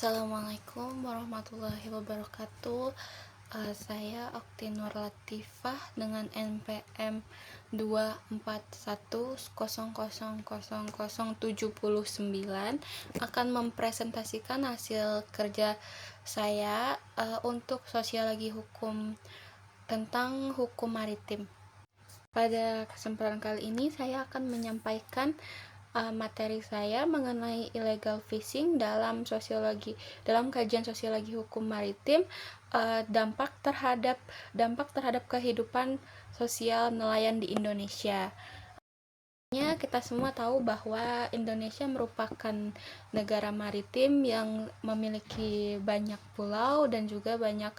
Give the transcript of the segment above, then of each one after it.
Assalamualaikum warahmatullahi wabarakatuh. Saya Oktinur Latifah dengan NPM 241000079 akan mempresentasikan hasil kerja saya untuk sosiologi hukum tentang hukum maritim. Pada kesempatan kali ini saya akan menyampaikan materi saya mengenai illegal fishing dalam kajian sosiologi hukum maritim, dampak terhadap kehidupan sosial nelayan di Indonesia. Kita semua tahu bahwa Indonesia merupakan negara maritim yang memiliki banyak pulau dan juga banyak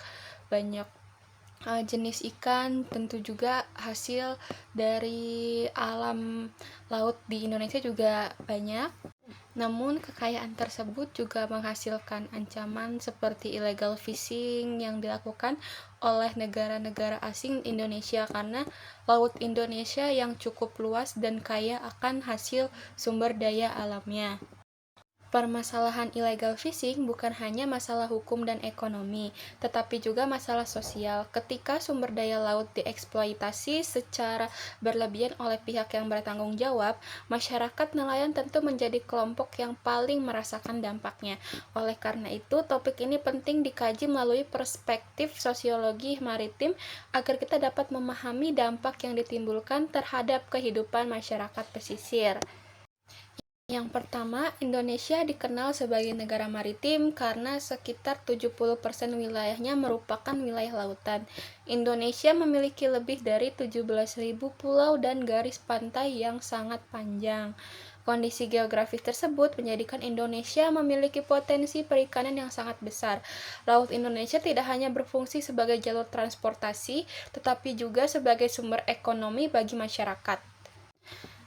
jenis ikan. Tentu juga hasil dari alam laut di Indonesia juga banyak. Namun kekayaan tersebut juga menghasilkan ancaman seperti illegal fishing yang dilakukan oleh negara-negara asing Indonesia, karena laut Indonesia yang cukup luas dan kaya akan hasil sumber daya alamnya. Permasalahan illegal fishing bukan hanya masalah hukum dan ekonomi, tetapi juga masalah sosial. Ketika sumber daya laut dieksploitasi secara berlebihan oleh pihak yang bertanggung jawab, masyarakat nelayan tentu menjadi kelompok yang paling merasakan dampaknya. Oleh karena itu, topik ini penting dikaji melalui perspektif sosiologi maritim agar kita dapat memahami dampak yang ditimbulkan terhadap kehidupan masyarakat pesisir. Yang pertama, Indonesia dikenal sebagai negara maritim karena sekitar 70% wilayahnya merupakan wilayah lautan. Indonesia memiliki lebih dari 17.000 pulau dan garis pantai yang sangat panjang. Kondisi geografis tersebut menjadikan Indonesia memiliki potensi perikanan yang sangat besar. Laut Indonesia tidak hanya berfungsi sebagai jalur transportasi, tetapi juga sebagai sumber ekonomi bagi masyarakat.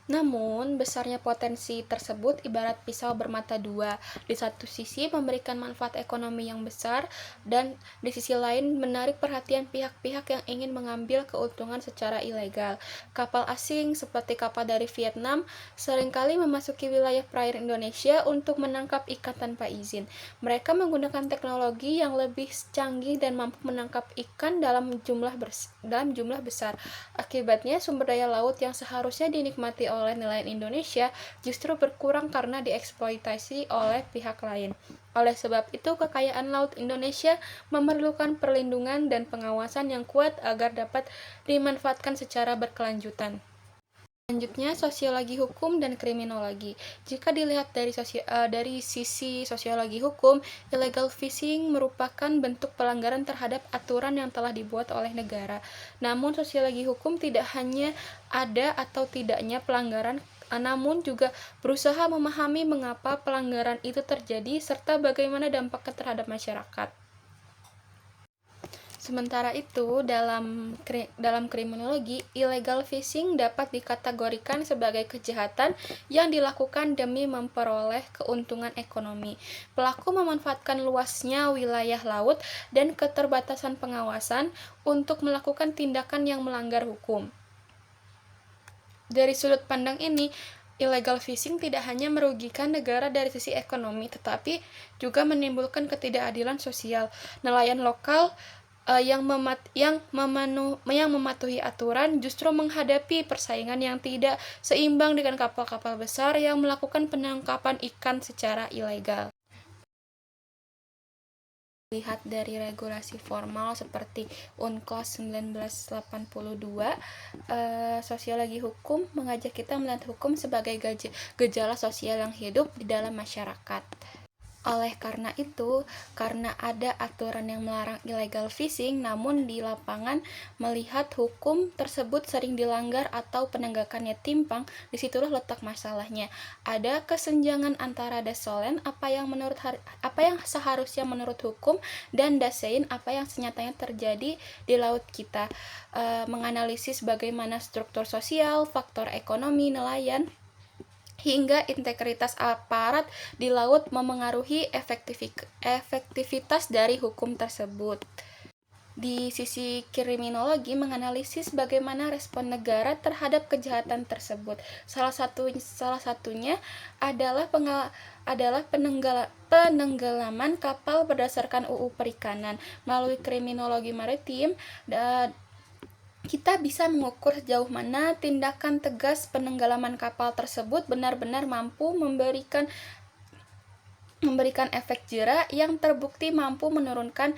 Namun, besarnya potensi tersebut ibarat pisau bermata dua. Di satu sisi memberikan manfaat ekonomi yang besar, dan di sisi lain menarik perhatian pihak-pihak yang ingin mengambil keuntungan secara ilegal. Kapal asing seperti kapal dari Vietnam seringkali memasuki wilayah perairan Indonesia untuk menangkap ikan tanpa izin. Mereka menggunakan teknologi yang lebih canggih dan mampu menangkap ikan dalam jumlah besar. Akibatnya, sumber daya laut yang seharusnya dinikmati oleh nelayan Indonesia justru berkurang karena dieksploitasi oleh pihak lain. Oleh sebab itu, kekayaan laut Indonesia memerlukan perlindungan dan pengawasan yang kuat agar dapat dimanfaatkan secara berkelanjutan. Selanjutnya, sosiologi hukum dan kriminologi. Jika dilihat dari sisi sosiologi hukum, illegal fishing merupakan bentuk pelanggaran terhadap aturan yang telah dibuat oleh negara. Namun, sosiologi hukum tidak hanya ada atau tidaknya pelanggaran, namun juga berusaha memahami mengapa pelanggaran itu terjadi serta bagaimana dampaknya terhadap masyarakat. Sementara itu, dalam kriminologi, illegal fishing dapat dikategorikan sebagai kejahatan yang dilakukan demi memperoleh keuntungan ekonomi. Pelaku memanfaatkan luasnya wilayah laut dan keterbatasan pengawasan untuk melakukan tindakan yang melanggar hukum. Dari sudut pandang ini, illegal fishing tidak hanya merugikan negara dari sisi ekonomi, tetapi juga menimbulkan ketidakadilan sosial. Nelayan lokal yang mematuhi aturan justru menghadapi persaingan yang tidak seimbang dengan kapal-kapal besar yang melakukan penangkapan ikan secara ilegal. Lihat dari regulasi formal seperti UNCLOS 1982, sosiologi hukum mengajak kita melihat hukum sebagai gejala sosial yang hidup di dalam masyarakat. Oleh karena itu, karena ada aturan yang melarang illegal fishing, namun di lapangan melihat hukum tersebut sering dilanggar atau penegakannya timpang, disitulah letak masalahnya. Ada kesenjangan antara dasolen, apa yang seharusnya menurut hukum, dan dasein, apa yang senyatanya terjadi di laut kita. Menganalisis bagaimana struktur sosial, faktor ekonomi nelayan, hingga integritas aparat di laut memengaruhi efektivitas dari hukum tersebut. Di sisi kriminologi menganalisis bagaimana respon negara terhadap kejahatan tersebut. Salah satunya adalah penenggelaman kapal berdasarkan UU Perikanan. Melalui kriminologi maritim, kita bisa mengukur sejauh mana tindakan tegas penenggelaman kapal tersebut benar-benar mampu memberikan efek jera yang terbukti mampu menurunkan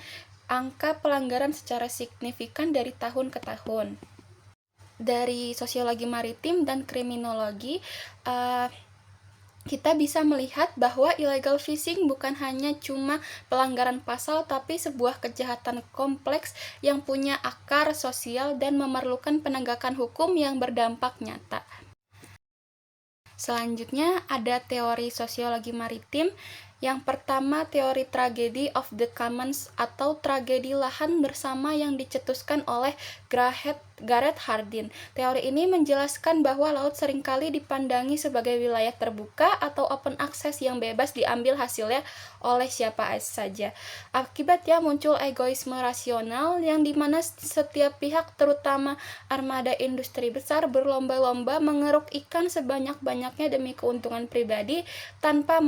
angka pelanggaran secara signifikan dari tahun ke tahun. Dari sosiologi maritim dan kriminologi, kita bisa melihat bahwa illegal fishing bukan hanya cuma pelanggaran pasal, tapi sebuah kejahatan kompleks yang punya akar sosial dan memerlukan penegakan hukum yang berdampak nyata. Selanjutnya ada teori sosiologi maritim. Yang pertama, teori tragedy of the commons atau tragedi lahan bersama yang dicetuskan oleh Gareth Hardin. Teori ini menjelaskan bahwa laut seringkali dipandangi sebagai wilayah terbuka atau open access yang bebas diambil hasilnya oleh siapa saja. Akibatnya muncul egoisme rasional yang dimana setiap pihak, terutama armada industri besar, berlomba-lomba mengeruk ikan sebanyak-banyaknya demi keuntungan pribadi tanpa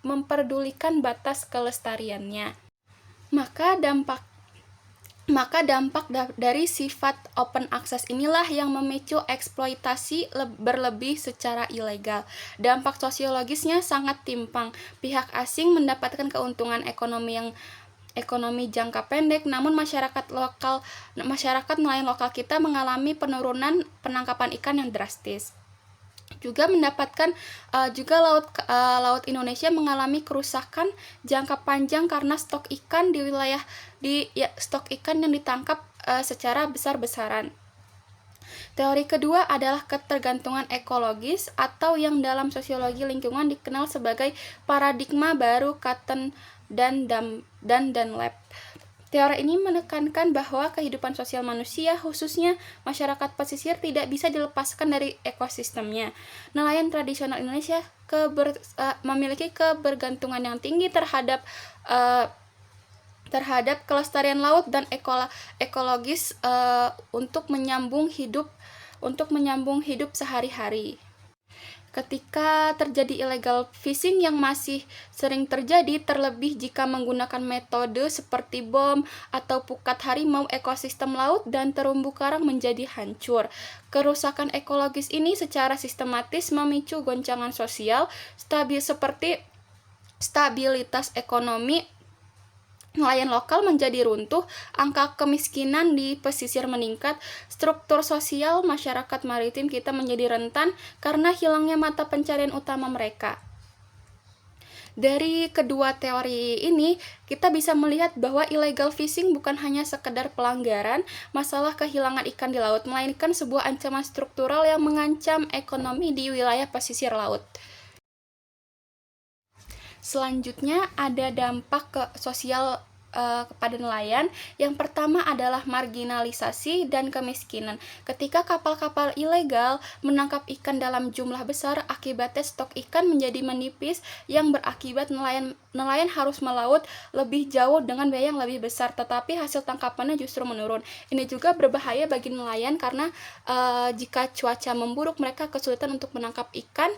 memperdulikan batas kelestariannya. Maka dampak dari sifat open access inilah yang memicu eksploitasi berlebih secara ilegal. Dampak sosiologisnya sangat timpang. Pihak asing mendapatkan keuntungan ekonomi jangka pendek, namun masyarakat nelayan lokal kita mengalami penurunan penangkapan ikan yang drastis. Juga laut Indonesia mengalami kerusakan jangka panjang karena stok ikan yang ditangkap secara besar-besaran. Teori kedua adalah ketergantungan ekologis atau yang dalam sosiologi lingkungan dikenal sebagai paradigma baru Catton dan Dunlap. Teori ini menekankan bahwa kehidupan sosial manusia, khususnya masyarakat pesisir, tidak bisa dilepaskan dari ekosistemnya. Nelayan tradisional Indonesia memiliki kebergantungan yang tinggi terhadap kelestarian laut dan ekologis untuk menyambung hidup sehari-hari. Ketika terjadi illegal fishing yang masih sering terjadi, terlebih jika menggunakan metode seperti bom atau pukat harimau, ekosistem laut dan terumbu karang menjadi hancur. Kerusakan ekologis ini secara sistematis memicu goncangan sosial, seperti stabilitas ekonomi nelayan lokal menjadi runtuh, angka kemiskinan di pesisir meningkat, struktur sosial masyarakat maritim kita menjadi rentan karena hilangnya mata pencarian utama mereka. Dari kedua teori ini, kita bisa melihat bahwa illegal fishing bukan hanya sekedar pelanggaran masalah kehilangan ikan di laut, melainkan sebuah ancaman struktural yang mengancam ekonomi di wilayah pesisir laut. Selanjutnya ada dampak sosial kepada nelayan. Yang pertama adalah marginalisasi dan kemiskinan. Ketika kapal-kapal ilegal menangkap ikan dalam jumlah besar, akibatnya stok ikan menjadi menipis yang berakibat nelayan harus melaut lebih jauh dengan biaya yang lebih besar, tetapi hasil tangkapannya justru menurun. Ini juga berbahaya bagi nelayan karena jika cuaca memburuk, mereka kesulitan untuk menangkap ikan,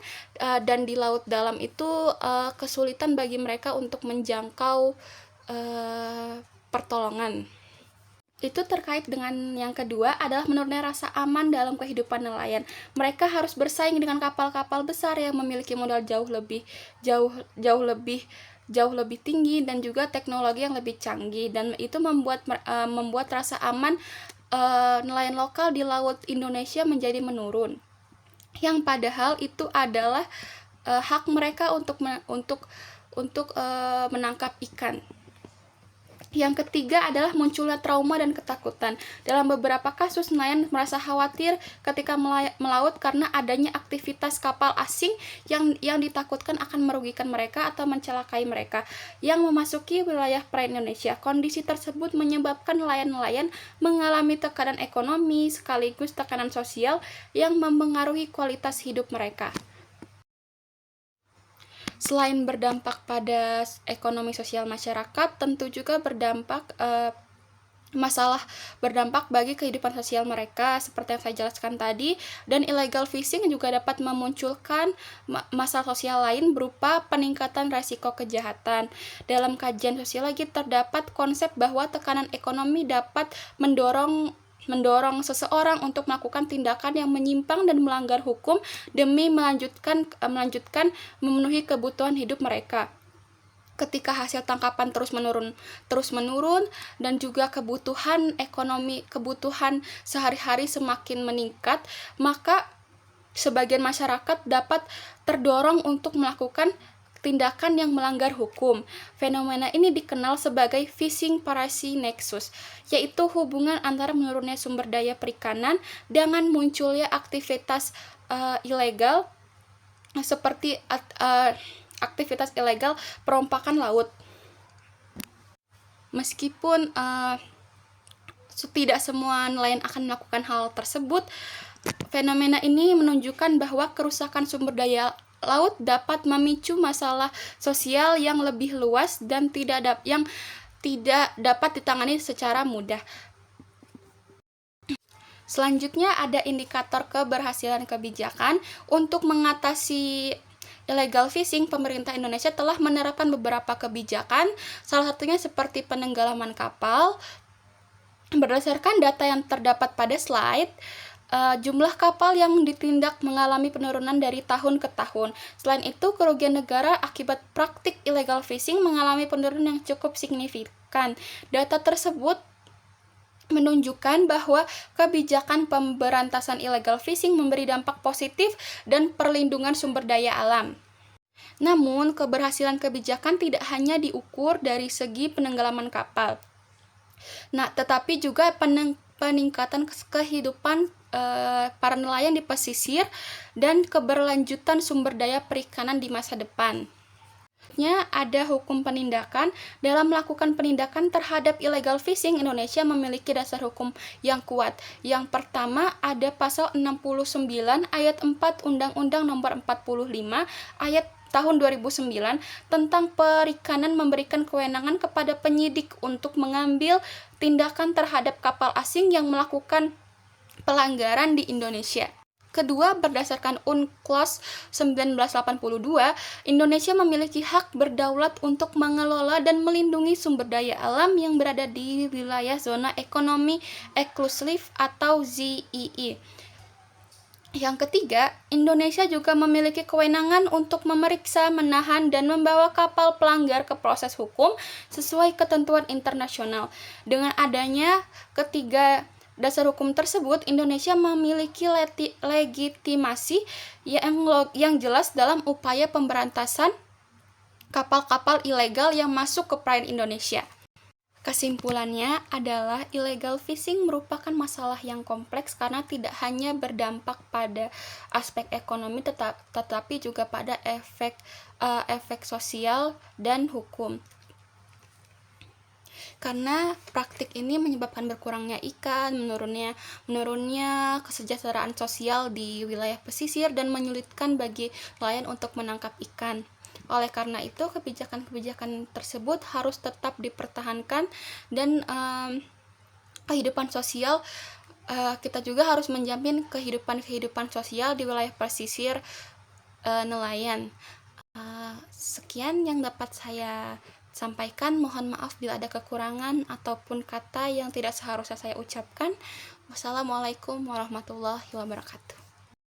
dan di laut dalam itu kesulitan bagi mereka untuk menjangkau pertolongan. Itu terkait dengan yang kedua adalah menurunnya rasa aman dalam kehidupan nelayan. Mereka harus bersaing dengan kapal-kapal besar yang memiliki modal jauh lebih tinggi dan juga teknologi yang lebih canggih, dan itu membuat rasa aman nelayan lokal di laut Indonesia menjadi menurun. Yang padahal itu adalah hak mereka untuk menangkap ikan. Yang ketiga adalah munculnya trauma dan ketakutan. Dalam beberapa kasus, nelayan merasa khawatir ketika melaut karena adanya aktivitas kapal asing yang ditakutkan akan merugikan mereka atau mencelakai mereka yang memasuki wilayah perairan Indonesia. Kondisi tersebut menyebabkan nelayan-nelayan mengalami tekanan ekonomi sekaligus tekanan sosial yang mempengaruhi kualitas hidup mereka. Selain berdampak pada ekonomi sosial masyarakat, tentu juga berdampak masalah berdampak bagi kehidupan sosial mereka seperti yang saya jelaskan tadi, dan illegal fishing juga dapat memunculkan masalah sosial lain berupa peningkatan resiko kejahatan. Dalam kajian sosiologi terdapat konsep bahwa tekanan ekonomi dapat mendorong seseorang untuk melakukan tindakan yang menyimpang dan melanggar hukum demi melanjutkan memenuhi kebutuhan hidup mereka. Ketika hasil tangkapan terus menurun dan juga kebutuhan ekonomi, kebutuhan sehari-hari semakin meningkat, maka sebagian masyarakat dapat terdorong untuk melakukan tindakan yang melanggar hukum. Fenomena ini dikenal sebagai fishing piracy nexus, yaitu hubungan antara menurunnya sumber daya perikanan dengan munculnya aktivitas ilegal seperti aktivitas ilegal perompakan laut. Meskipun tidak semua nelayan akan melakukan hal tersebut, fenomena ini menunjukkan bahwa kerusakan sumber daya laut dapat memicu masalah sosial yang lebih luas dan tidak dapat ditangani secara mudah. Selanjutnya ada indikator keberhasilan kebijakan. Untuk mengatasi illegal fishing, pemerintah Indonesia telah menerapkan beberapa kebijakan, salah satunya seperti penenggelaman kapal. Berdasarkan data yang terdapat pada slide, jumlah kapal yang ditindak mengalami penurunan dari tahun ke tahun. Selain itu, kerugian negara akibat praktik illegal fishing mengalami penurunan yang cukup signifikan. Data tersebut menunjukkan bahwa kebijakan pemberantasan illegal fishing memberi dampak positif dan perlindungan sumber daya alam. Namun, keberhasilan kebijakan tidak hanya diukur dari segi penenggelaman kapal. Tetapi juga peningkatan kehidupan para nelayan di pesisir dan keberlanjutan sumber daya perikanan di masa depan. Ada hukum penindakan. Dalam melakukan penindakan terhadap illegal fishing, Indonesia memiliki dasar hukum yang kuat. Yang pertama, ada pasal 69 ayat 4 Undang-Undang Nomor 45 ayat tahun 2009 tentang perikanan, memberikan kewenangan kepada penyidik untuk mengambil tindakan terhadap kapal asing yang melakukan pelanggaran di Indonesia. Kedua, berdasarkan UNCLOS 1982, Indonesia memiliki hak berdaulat untuk mengelola dan melindungi sumber daya alam yang berada di wilayah zona ekonomi eksklusif atau ZEE. Yang ketiga, Indonesia juga memiliki kewenangan untuk memeriksa, menahan, dan membawa kapal pelanggar ke proses hukum sesuai ketentuan internasional. Dengan adanya ketiga dasar hukum tersebut, Indonesia memiliki legitimasi yang jelas dalam upaya pemberantasan kapal-kapal ilegal yang masuk ke perairan Indonesia. Kesimpulannya adalah illegal fishing merupakan masalah yang kompleks karena tidak hanya berdampak pada aspek ekonomi tetapi juga pada efek sosial dan hukum. Karena praktik ini menyebabkan berkurangnya ikan, menurunnya kesejahteraan sosial di wilayah pesisir, dan menyulitkan bagi nelayan untuk menangkap ikan. Oleh karena itu, kebijakan-kebijakan tersebut harus tetap dipertahankan, dan kehidupan sosial kita juga harus menjamin kehidupan sosial di wilayah pesisir nelayan. Sekian yang dapat saya sampaikan. Mohon maaf bila ada kekurangan ataupun kata yang tidak seharusnya saya ucapkan. Wassalamualaikum warahmatullahi wabarakatuh.